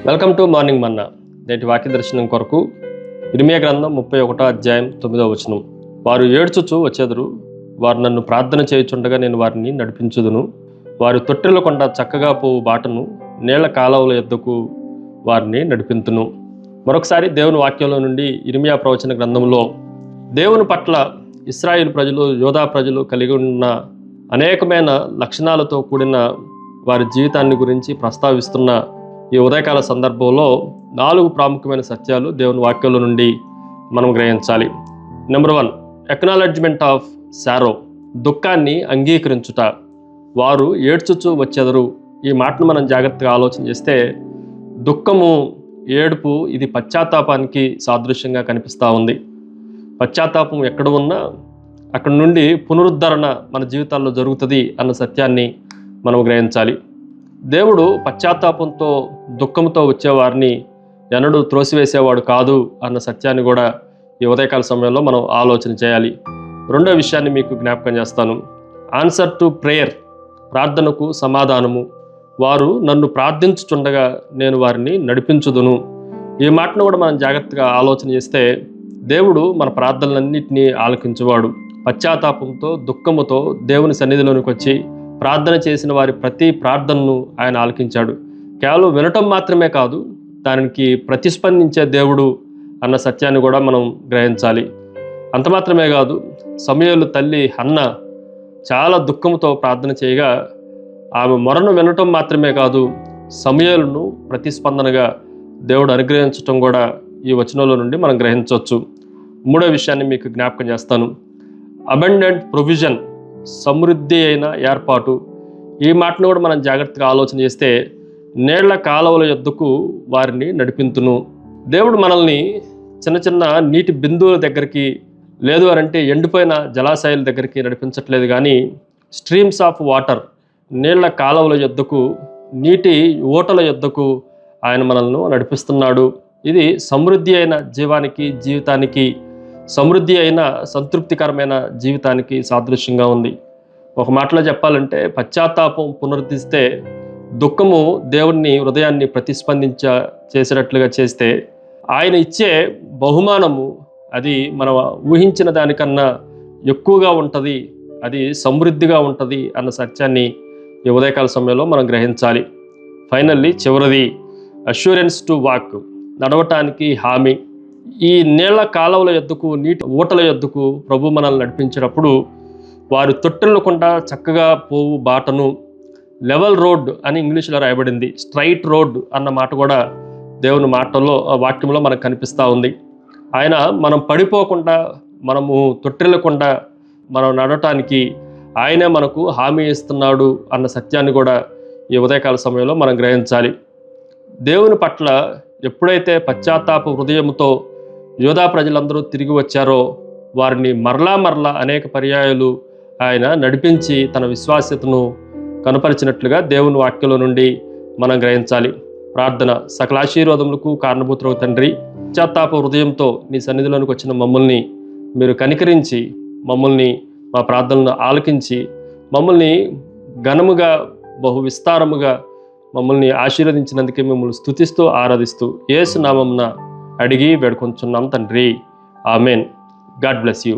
Welcome to morning మన్నా. నేటి వాక్య దర్శనం కొరకు ఇర్మియా గ్రంథం 31వ అధ్యాయం 9వ వచనం. వారు ఏడ్చుచు వచ్చెదరు, వారు నన్ను ప్రార్థన చేయుచుండగా నేను వారిని నడిపించుదును. వారు తొట్టెల కొండ చక్కగా పోవు బాటను, నీళ్ల కాలువల యొద్దకు వారిని నడిపింతును. మరొకసారి దేవుని వాక్యంలో నుండి ఇర్మియా ప్రవచన గ్రంథంలో దేవుని పట్ల ఇశ్రాయేలు ప్రజలు, యోధా ప్రజలు కలిగి ఉన్న అనేకమైన లక్షణాలతో కూడిన వారి జీవితాన్ని గురించి ప్రస్తావిస్తున్న ఈ ఉదయకాల సందర్భంలో 4 ప్రాముఖ్యమైన సత్యాలు దేవుని వాక్యంలో నుండి మనం గ్రహించాలి. నెంబర్ 1, ఎక్నాలెడ్జ్మెంట్ ఆఫ్ సారో, దుఃఖాన్ని అంగీకరించుట. వారు ఏడ్చుచు వచ్చెదరు. ఈ మాటను మనం జాగ్రత్తగా ఆలోచన చేస్తే దుఃఖము, ఏడుపు ఇది పశ్చాత్తాపానికి సాదృశ్యంగా కనిపిస్తూ ఉంది. పశ్చాత్తాపం ఎక్కడ ఉన్నా అక్కడి నుండి పునరుద్ధరణ మన జీవితాల్లో జరుగుతుంది అన్న సత్యాన్ని మనం గ్రహించాలి. దేవుడు పశ్చాత్తాపంతో, దుఃఖంతో వచ్చేవారిని ఎన్నడూ త్రోసివేసేవాడు కాదు అన్న సత్యాన్ని కూడా ఈ ఉదయకాల సమయంలో మనం ఆలోచన చేయాలి. రెండో విషయాన్ని మీకు జ్ఞాపకం చేస్తాను. ఆన్సర్ టు ప్రేయర్, ప్రార్థనకు సమాధానము. వారు నన్ను ప్రార్థించుచుండగా నేను వారిని నడిపించుదును. ఈ మాటను కూడా మనం జాగ్రత్తగా ఆలోచన చేస్తే దేవుడు మన ప్రార్థనలన్నింటినీ ఆలకించేవాడు. పశ్చాత్తాపంతో, దుఃఖముతో దేవుని సన్నిధిలోనికి వచ్చి ప్రార్థన చేసిన వారి ప్రతి ప్రార్థనను ఆయన ఆలకించాడు. కేవలం వినటం మాత్రమే కాదు, దానికి ప్రతిస్పందించే దేవుడు అన్న సత్యాన్ని కూడా మనం గ్రహించాలి. అంత మాత్రమే కాదు, సమూయేలు తల్లి హన్న చాలా దుఃఖంతో ప్రార్థన చేయగా ఆమె మొరను వినటం మాత్రమే కాదు, సమూయేలును ప్రతిస్పందనగా దేవుడు అనుగ్రహించటం కూడా ఈ వచనంలో నుండి మనం గ్రహించవచ్చు. మూడో విషయాన్ని మీకు జ్ఞాపకం చేస్తాను. అబండెంట్ ప్రొవిజన్, సమృద్ధి అయిన ఏర్పాటు. ఈ మాటను కూడా మనం జాగ్రత్తగా ఆలోచన చేస్తే నీళ్ల కాలువల యొద్దకు వారిని నడిపింతును. దేవుడు మనల్ని చిన్న చిన్న నీటి బిందువుల దగ్గరికి, లేదు అంటే ఎండిపోయిన జలాశయాల దగ్గరికి నడిపించట్లేదు, కానీ స్ట్రీమ్స్ ఆఫ్ వాటర్, నీళ్ల కాలువల యొద్దకు, నీటి ఓటల యొద్దకు ఆయన మనల్ని నడిపిస్తున్నాడు. ఇది సమృద్ధి అయిన జీవితానికి, సమృద్ధి అయిన సంతృప్తికరమైన జీవితానికి సాదృశ్యంగా ఉంది. ఒక మాటలో చెప్పాలంటే పశ్చాత్తాపం పునరుద్ధిస్తే, దుఃఖము దేవుని హృదయాన్ని చేసేటట్లుగా చేస్తే ఆయన ఇచ్చే బహుమానము అది మనం ఊహించిన దానికన్నా ఎక్కువగా ఉంటుంది, అది సమృద్ధిగా ఉంటుంది అన్న సత్యాన్ని ఈ ఉదయకాల సమయంలో మనం గ్రహించాలి. ఫైనల్లీ చివరిది అష్యూరెన్స్ టు వాక్, నడవటానికి హామీ. ఈ నీళ్ల కాలువల యొద్దకు, నీటి ఊటల యొద్దకు ప్రభు మనల్ని నడిపించినప్పుడు వారు తొట్టెళ్ళకుండా చక్కగా పోవు బాటను, లెవెల్ రోడ్ అని ఇంగ్లీష్లో రాయబడింది, స్ట్రైట్ రోడ్ అన్న మాట కూడా దేవుని మాటల్లో, వాక్యంలో మనకు కనిపిస్తూ ఉంది. ఆయన మనం పడిపోకుండా, మనము తొట్టెళ్ళకుండా మనం నడవటానికి ఆయనే మనకు హామీ ఇస్తున్నాడు అన్న సత్యాన్ని కూడా ఈ ఉదయకాల సమయంలో మనం గ్రహించాలి. దేవుని పట్ల ఎప్పుడైతే పశ్చాత్తాప హృదయంతో యోధా ప్రజలందరూ తిరిగి వచ్చారో వారిని మరలా అనేక పర్యాయాలు ఆయన నడిపించి తన విశ్వాస్యతను కనపరిచినట్లుగా దేవుని వాక్యంలో నుండి మనం గ్రహించాలి. ప్రార్థన. సకల ఆశీర్వాదములకు కారణభూతులకు తండ్రి, పశ్చాత్తాప హృదయంతో నీ సన్నిధిలోనికి వచ్చిన మమ్మల్ని మీరు కనికరించి, మమ్మల్ని మా ప్రార్థనలను ఆలకించి, మమ్మల్ని ఘనముగా, బహు విస్తారముగా మమ్మల్ని ఆశీర్వదించినందుకే మిమ్మల్ని స్తుతిస్తూ ఆరాధిస్తూ యేసు నామమున అడిగి వేడుకొంచున్నాం తండ్రి. ఆమెన్. God bless you.